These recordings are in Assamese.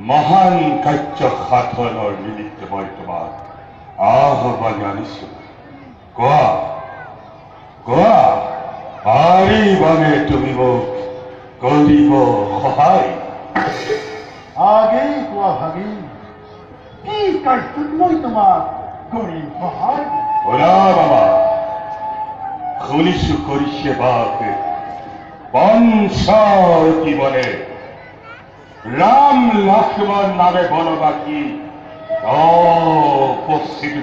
মহান কাৰ্য সাধনৰ নিমিত্তে মই তোমাক আহ্বান আনিছো। কোৱা কোৱা, পাৰিবানে তুমি মোক কৰিব সহায়? আগেই কোৱা ভাগি, কি কাৰ্যত মই তোমাক কৰিম সহায়? শুনা বাবা, শুনিছো কৰিছে বাপ পঞ্চাৱতী বনে ৰাম লক্ষ্মণ নামে বনবাসী উপস্থিত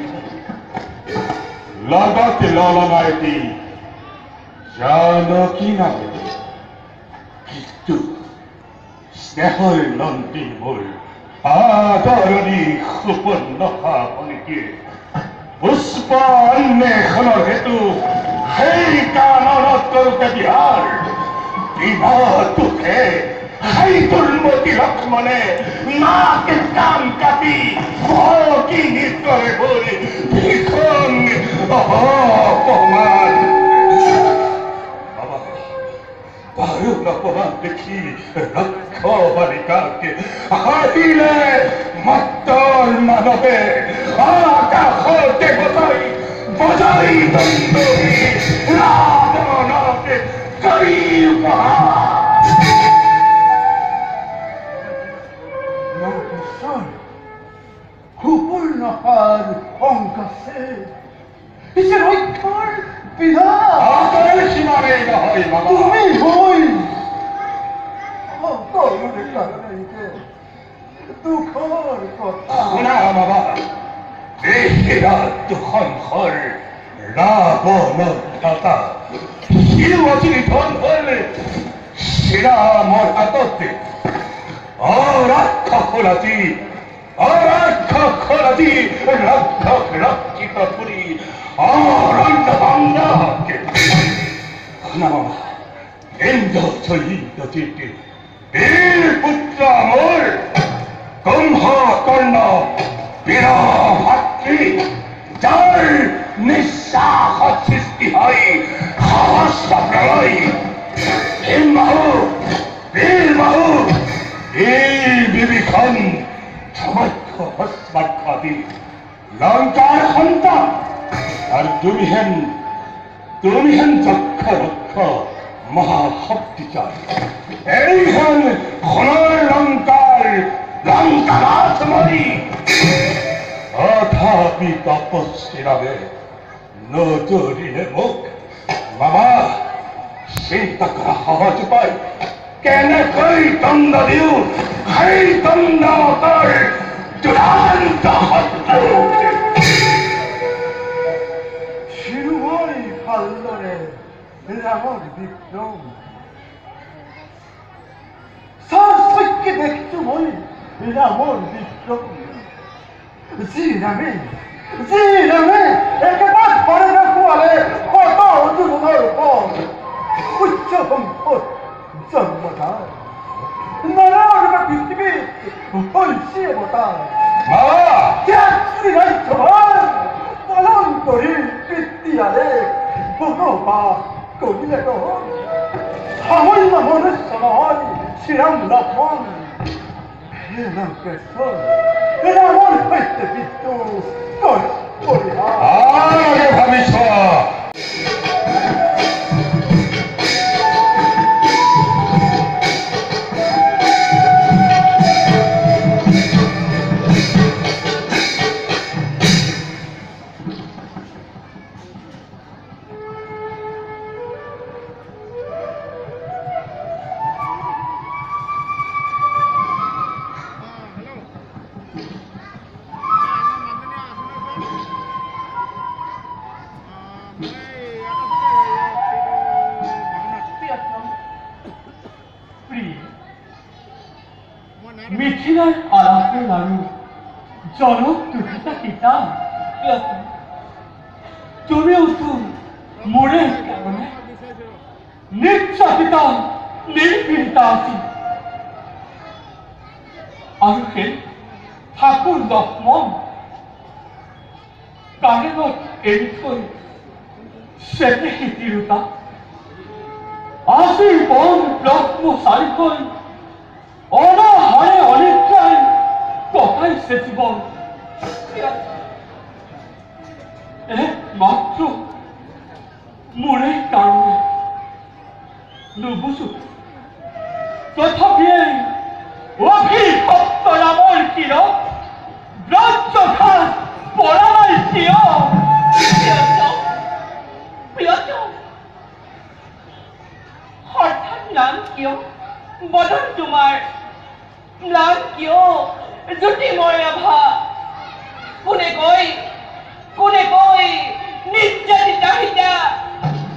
লগতে ললনায়তী জানকী নামে, কিন্তু স্নেহৰ নন্দী মোৰ আদৰণী সুপৰ্ণখা বনিকে পুষ্প অন্বেষণৰ হেতু সেই কাননত কৰোঁতে বিহাৰ বিনা দুখে সেই দুৰ্মতি লক্ষ্মণে নাকে কাণ কাটি ভকি নৃত্যৰে ভৰি ভীষণ অপমান বাৰুণ অপমান দেখি ৰক্ষ বালিকাকে আহিলে মাত্ৰৰ মানৱে আকাশতে বজাই দণ্ডী ৰাৱণকে কৰি সুপূৰ্ণহাৰ অংকছে পিছে ৰক্ষাৰ পিধা সিমানেই নহয় বাবা, তুমি হৈ সকলোৰে কাৰণে দুখৰ কথা। শুনা বাবা, এই দুসংসৰ ৰাৱণৰ দাতা সিও আজি নিধন হ'ল শ্ৰীৰামৰ হাততে। অৰাক্ষসৰাজী ৰক্ষক ৰক্ষিত কৰি অৰণ্য ভংগকে শুনা বাবা, ইন্দ্ৰ জয়িত চিতি বীৰ পুত্ৰ মোৰ কুম্ভকৰ্ণ বীৰ ভাতৃ, যাৰ নিশ্বাসত সৃষ্টি হয় সহস্ৰ প্ৰলয়, বীৰবাহু এই বিভীষণ সমক্ষ ভস্মাক্ষ দি লংকাৰ সন্তান, আৰু তুমিহেন যক্ষ ৰক্ষ মহাশক্তিশালী এইখন সোণৰ লংকাৰাজ মৰি তথাপি তপস্বী নামে নজৰিলে মোক। বাবা, চিন্তা কৰা সহজ উপায়, কেনেকৈ দণ্ড দিওঁ সেই দণ্ডৰ চূড়ান্ত শত্ৰু। শিৰোমণি ভালদৰে ৰামৰ বিক্ৰম চক্ষে দেখিছো মই ৰামৰ বিক্ৰম। যি ৰামে একেবাৰে ঘৰে নোখোৱালে কত অৰ্জুনৰ ওপৰত উচ্চ সম্পদ জন্মদান নৰৰ পৃথিৱীত হৈছে অৱতাৰ। ৰাজ্যভাৰ পালন কৰি পিতৃয়াৰে বনবাস কৰিলে সামান্য মনুষ্য নহয় শ্ৰীৰাম লক্ষ্মণ। ৰামৰ সৈতে বিদ্ৰোহ ভাবিছ মিথিলাৰ আলাপে নাৰী জনক দুহিতা পিতা, তুমিও তো মোৰেৰ কাৰণে নিৰ্যাতিতা নিৰ্পীড়িতা আছি। আৰু সেই ঠাকুৰ লক্ষ্মণ কাৰেণত এৰি থৈ চেপে তিৰোতা আজি বন ব্ৰহ্মচাৰীকৈ অনাহাৰে অনিদ্ৰায় একমাত্ৰ মোৰেৰ কাৰণে নুবুঝো তথাপি অভিভক্ত ৰামৰ কিৰ ব্ৰজঘাত পৰামাই কিয় হঠাৎ নাম কিয় বদন তোমাৰ নাম কিয় জ্যোতিময় আভা কোনে কয় নিৰ্যাতিতা সীতা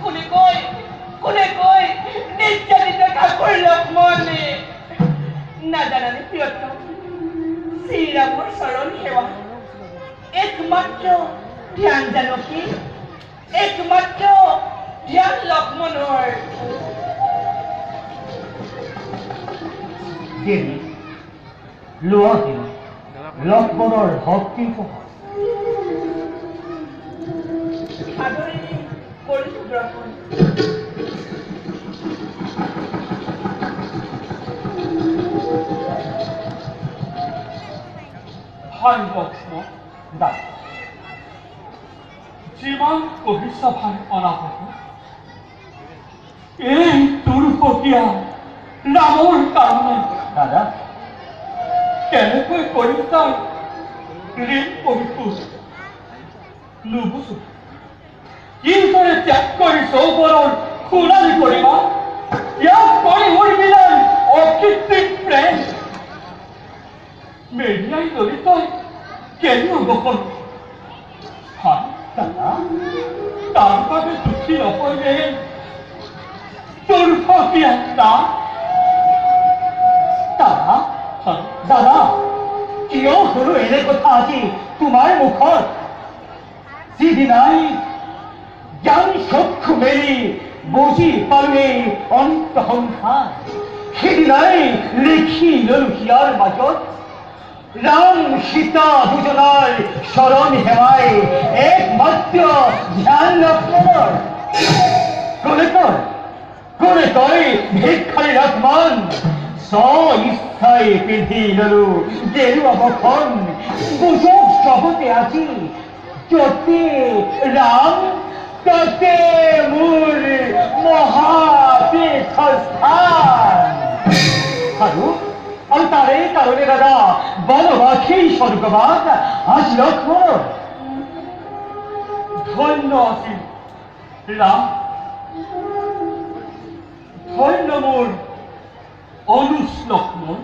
কোনে কয় নিৰ্যাতিতা ঠাকুৰ লক্ষ্মণে নাজানানে প্ৰিয়তম শ্ৰীৰামৰ চৰণ সেৱা একমাত্ৰ ধ্যান জানকী একমাত্ৰ ধ্যান লক্ষ্মণৰ দেবী লোৱাহিনী লক্ষ্মণৰ ভক্তি সাদৰেৰে কৰিছো গ্ৰহণ হয় লক্ষ্মণ দাদা যিমান ভৱিষ্যভাৱে অনাহত এই দুৰ্ভগীয়া ৰামৰ কাৰণে দাদা কেনেকৈ কৰিম তাৰ ঋণ পৰিশোধ নুবুজো কিদৰে ত্যাগ কৰি যৌৱনৰ সোণালী কৰিবা ত্যাগ কৰি উৰ্মিলাৰ অকৃত্ৰিম প্ৰেম মেৰিয়াই যদি তই কেনি অৱসৰ হয় দাদা তাৰ বাবে দুখী নকৰিলে দুৰ্ভগীয়া নাম দাদা হয় দাদা কিয় হলো এনে কথা আজি তোমাৰ মুখত যিদিনাই জ্ঞান চক্ষু মেলি বুজি পালোৱেই অন্ত সংসাৰ সেইদিনাই লিখি ললো হিয়াৰ মাজত ৰাম সীতা দুজনাৰ চৰণ সেৱাই একমাত্ৰ ধ্যান লক্ষ্মণৰ কোনে তই ভিক্ষাৰী লক্ষ্মণ ইচ্ছাই পিন্ধি ললো গেৰুৱা বখন বুজক জগতে আজি যতে ৰাম ততে মোৰ মহাতীৰ্থস্থান আৰু তাৰে কাৰণে দাদা বনবাসী স্বৰ্গবাস আজি লক্ষ্মণ ধন্য আছিল ৰাম ধন্য মোৰ অনুজ লক্ষ্মণ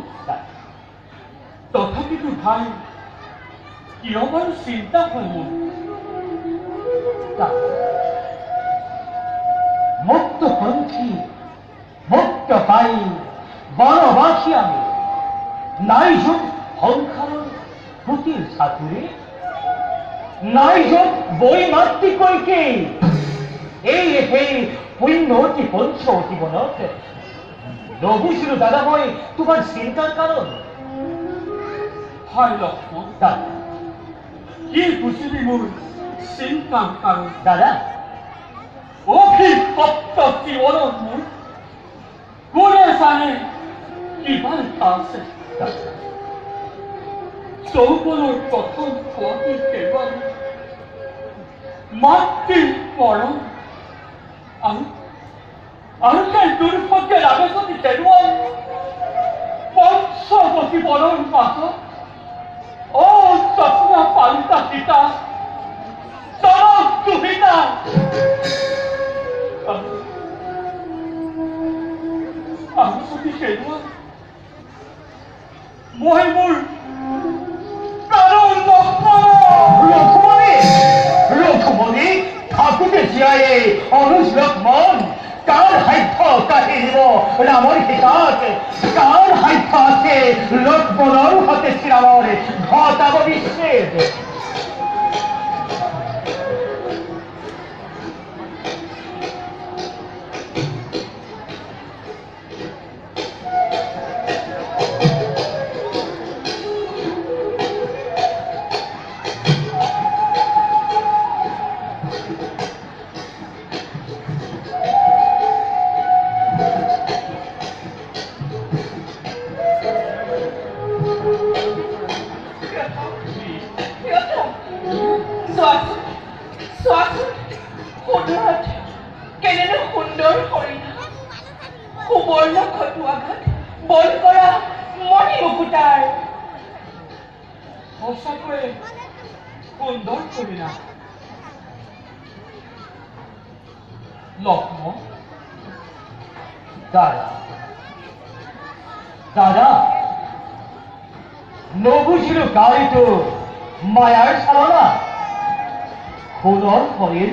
তথাপিতো ভাই কিয় বাৰু চিন্তা হয় মোৰ মুক্ত পন্থী মুক্ত পাই বনবাসী আমি নাইজন সংসাৰৰ পুতিৰ চাতুৰে নাইজন বৈমাতৃকৈকে এই সেই পুণ্যৱতী পঞ্চৱতী বনত নবুজিলো দাদা মই তোমাৰ চিন্তাৰ কাৰণ হয় লক্ষ্মণ দাদা কি বুজিবি মোৰ চিন্তাৰ কাৰণ দাদা অভিভক্ত জীৱনৰ মোৰ কোনে জানে কিমান আছে যৌৱনৰ প্ৰথম পোৱাটি কেৱল মাতৃৰ মৰম আৰু সেই দুৰ্ভগীয়া ৰাজনী হেৰুৱাই পঞ্চৱতী বনৰ পাছত যত্ন পালিতা সীতা জনক দুহিতা আমি যদি হেৰুৱাই মই মোৰ প্ৰাণৰ লক্ষ্মণী থাকোঁতে জীয়াই অনুজ লক্ষ্মণ কাৰ সাধ্য কাঢ়ি দিব ৰামৰ হিতাত কাৰ সাধ্য আছে লক্ষ্মণৰ সতে শ্ৰীৰামৰ ঘটাব বিচ্ছেদ Suatu আঘাত কেনেনো সুন্দৰ হৰিণা সুবৰ্ণ ঘটু আঘাত বল কৰা মণি মুকুতাৰ সঁচাকৈয়ে সুন্দৰ কবিনা লক্ষ্মণ দাদা দাদা নবুঝিল কাৰিত মায়াৰ সালনা সোণৰ শৰীৰ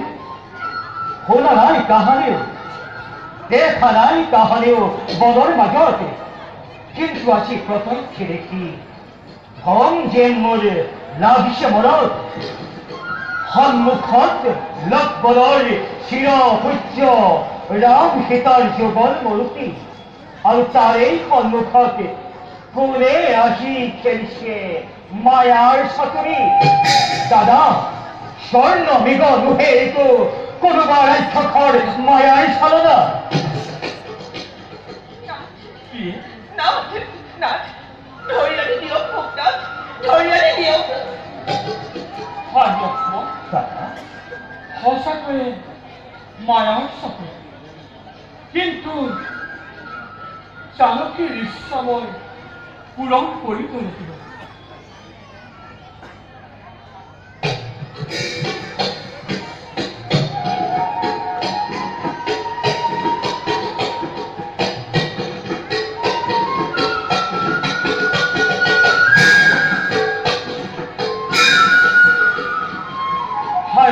শুনা নাই কাহানিও দেখা নাই কাহানিও বনৰ মাজতে কিন্তু আজি প্ৰত্যক্ষ দেখি ধন যেন মোৰ লাগিছে মনত সন্মুখত লক্ষ্মণৰ চিৰ সূৰ্য ৰাম সীতাৰ যৌৱন মূৰ্তি আৰু তাৰে সন্মুখত কোনে আহি খেলিছে মায়াৰ চাতুৰি দাদা স্বৰ্ণ মৃগ নুহে এইটো কোনোবা ৰাক্ষসৰ মায়াৰ চালনা নাথ নাথ ধৰি আনি দিয়ক মোক নাথ ধৰি আনি দিয়ক হয় লক্ষ্মণ দাদা সঁচাকৈয়ে মায়াৰ চকু কিন্তু চালকীৰ ইচ্ছা মই পূৰণ কৰিব লাগিব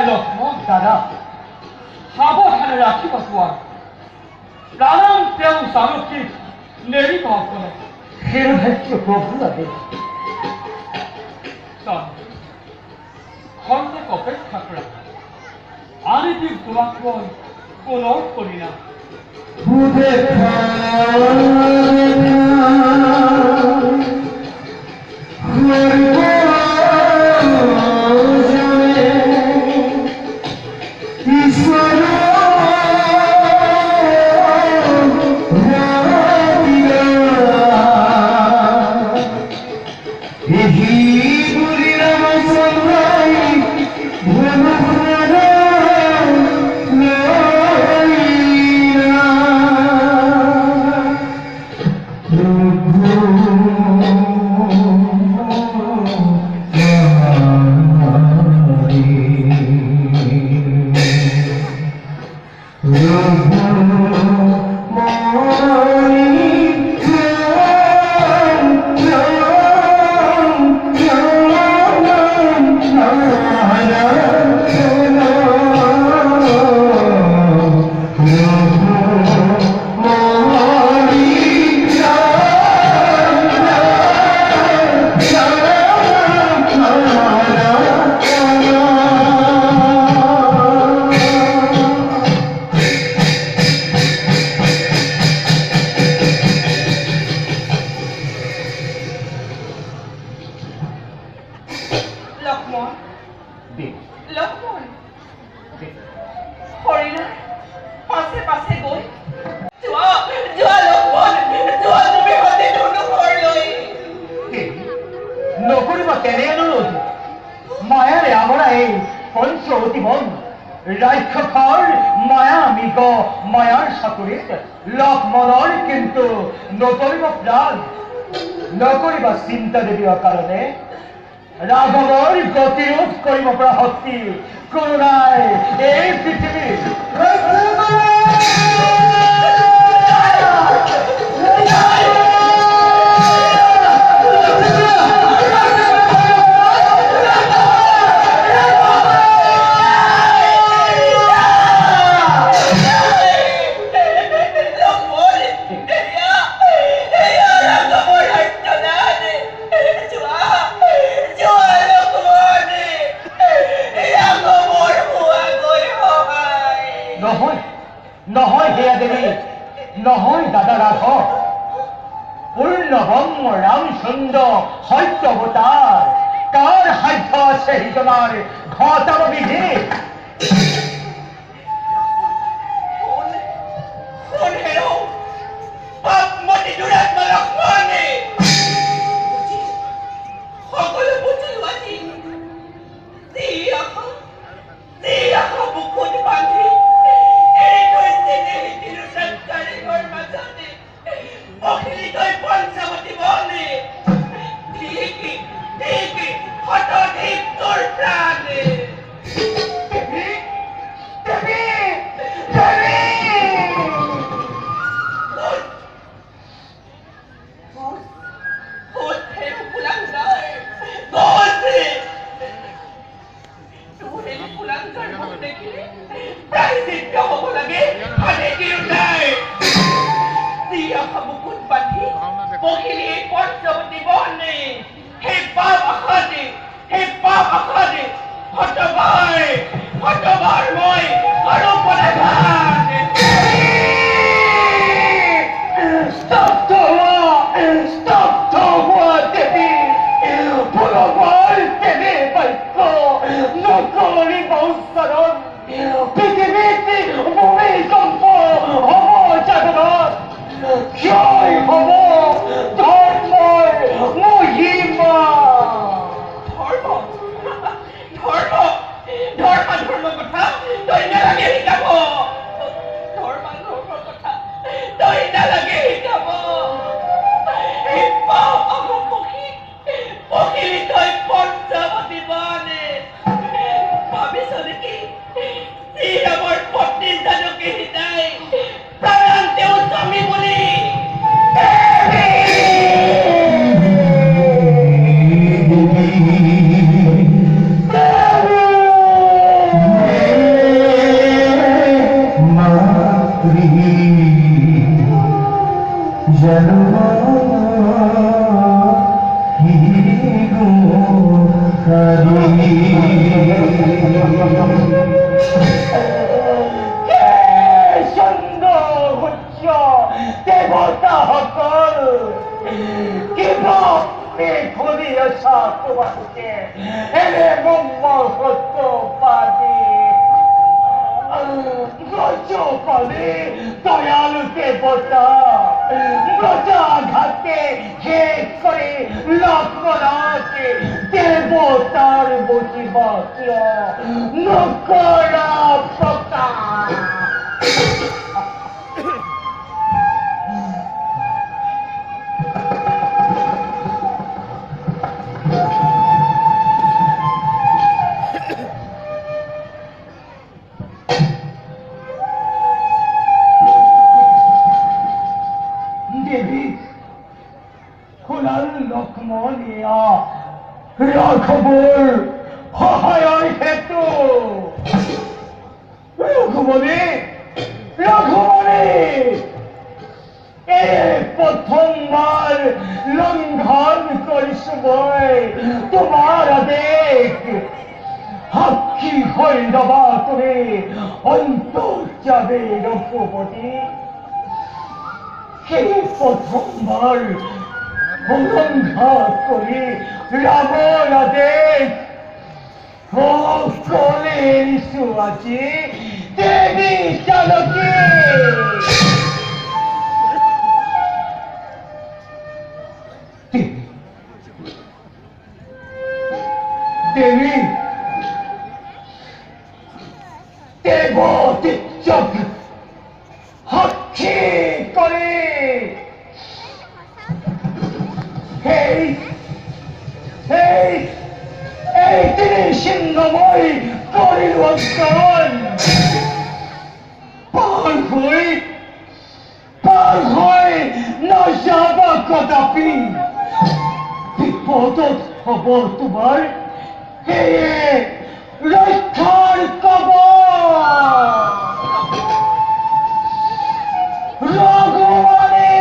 লক্ষ্মণ দাদা সাৱধানে ৰাখিব কোৱা প্ৰাণ তেওঁ চালকীক নেৰিব অকলে শিৰভাগ্য প্ৰভু আদেশ খন্তেক অপেক্ষা কৰা আনি দিম তোমাক মই পুনৰ কৰিলা লক্ষ্মণ হৰিণা পাছে পাছে গৈ যোৱা যোৱা লক্ষ্মণ যোৱা তুমি সতে ধুনু ঘৰলৈ নকৰিবা তেনে অনুৰোধ মায়াৰে আমাৰ এই পঞ্চৱতী বন ৰাক্ষসৰ মায়া মৃগ মায়াৰ চাকৰিত লক্ষ্মণৰ কিন্তু নকৰিব প্ৰাণ নকৰিবা চিন্তা দেৱীৰ কাৰণে ৰাঘৱৰ গতিৰোধ কৰিব পৰা শক্তি কোনো নাই এই পৃথিৱীত নহয় হেয়া দেৱী নহয় দাদা ৰাঘৱ পূৰ্ণব্ৰহ্ম ৰামচন্দ্ৰ সত্য অৱতাৰ কাৰ সাধ্য আছে সিজনাৰ ঘটাব বিধি দেবতা সকল কেবল ঘুরিয়ে তোমাকে এনে মঙ্গল সত্য পাবি গজপতি দয়ালু দেবতা ব্রজাঘাতে শেষ করে লক্ষ্মণকে দেবতার বুঝিবাক্য নকরা প্রকাশ লক্ষ্মণিয়া রাঘবর সহায়ৰ হেতু ৰাঘবনে প্ৰথমবাৰ লঙ্ঘন কৰিছো মই তোমাৰ আদেশ সাক্ষী হৈ ৰবা তুমি অন্তর যাবে রঘুপতি সেই প্রথমবার অলঙ্ঘা করে রাবণ আদেশ সকলে এসো আছে দেবী চালকে দেবী দেবতী চোখ সাক্ষী করে এই তিনি সিংহময় পরিবর্তন পার হয়ে না যাবা কদাপি বিপদ হব তোমার হে রক্ষার কবচ রঘুবনে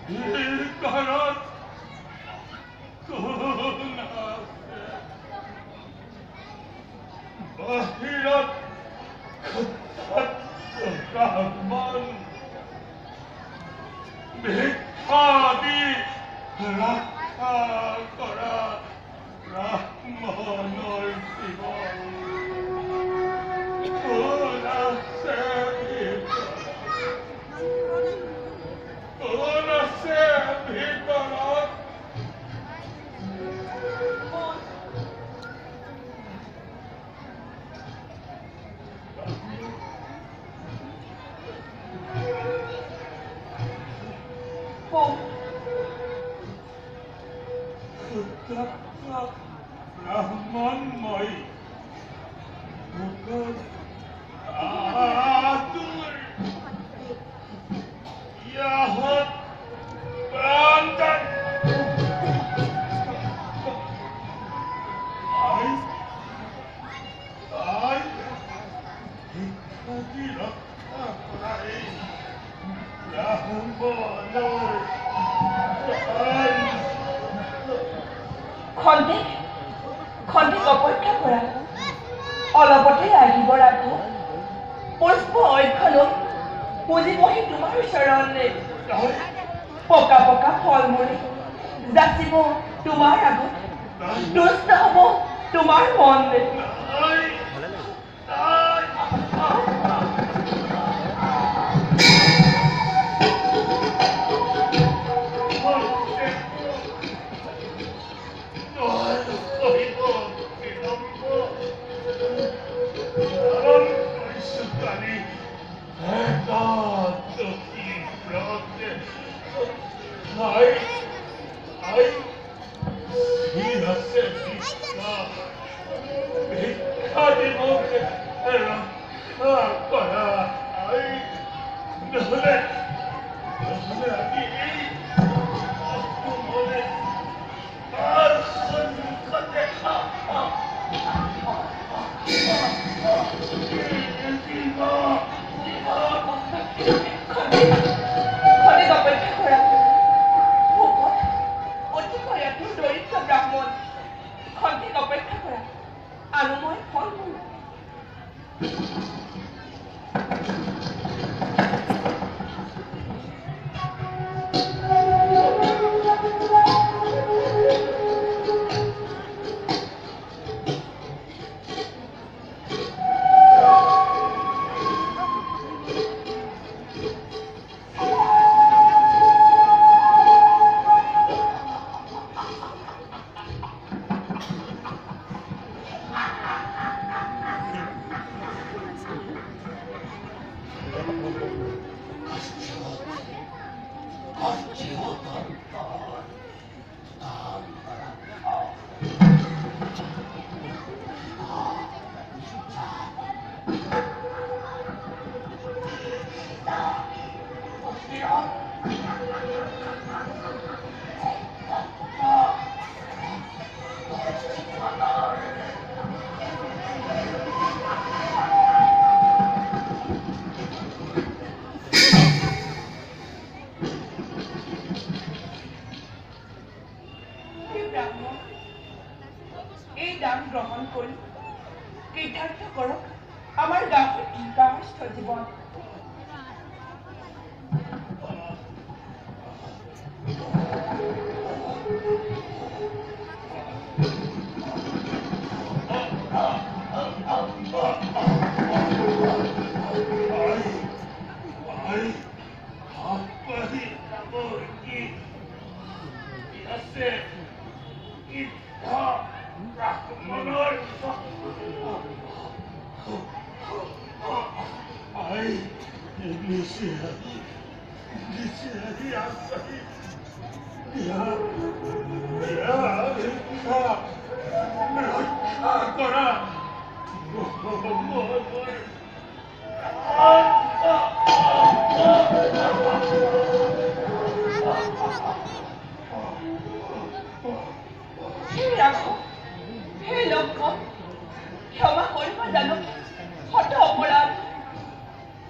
ঘৰত কোন আছে? বাহিৰত ব্ৰাহ্মণ ভিক্ষা দি ৰক্ষা কৰা ব্ৰাহ্মণৰ জীৱন কোন আছে ভিতৰত? কোন আছে ভিতৰত? ব্ৰাহ্মণময় আতুৰ ইয়াহত প্ৰান্তন আই আই ভিক্ষাদি ৰক্ষা কৰাই ব্ৰাহ্মণৰ খন্তেক অপেক্ষা কৰা অলপতে আহিব ৰাঘৱ পুষ্প অক্ষণ পুজিবহি তোমাৰ চৰণে পকা পকা ফল মূলে যাচিব তোমাৰ আগত দুষ্ট হ'ব তোমাৰ মনে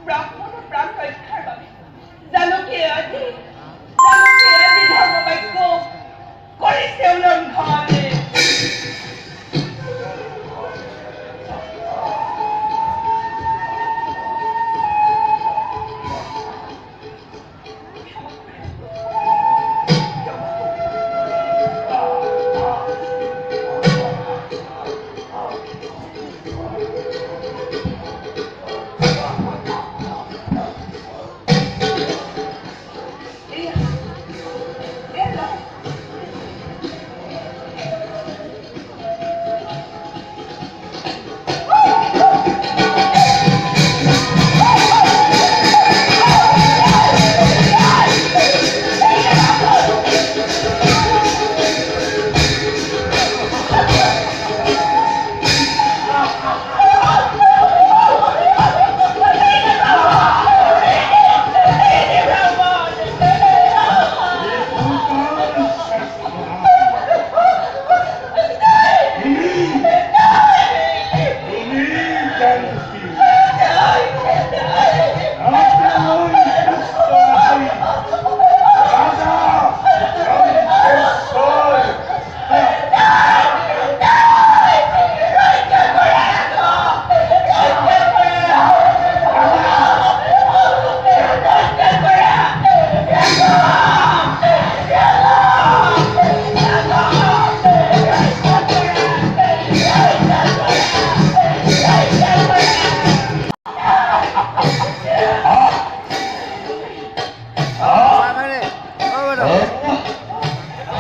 ব্ৰাহ্মণৰ প্ৰাণ ৰক্ষাৰ বাবে জানকীয়ে আজি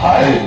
হায়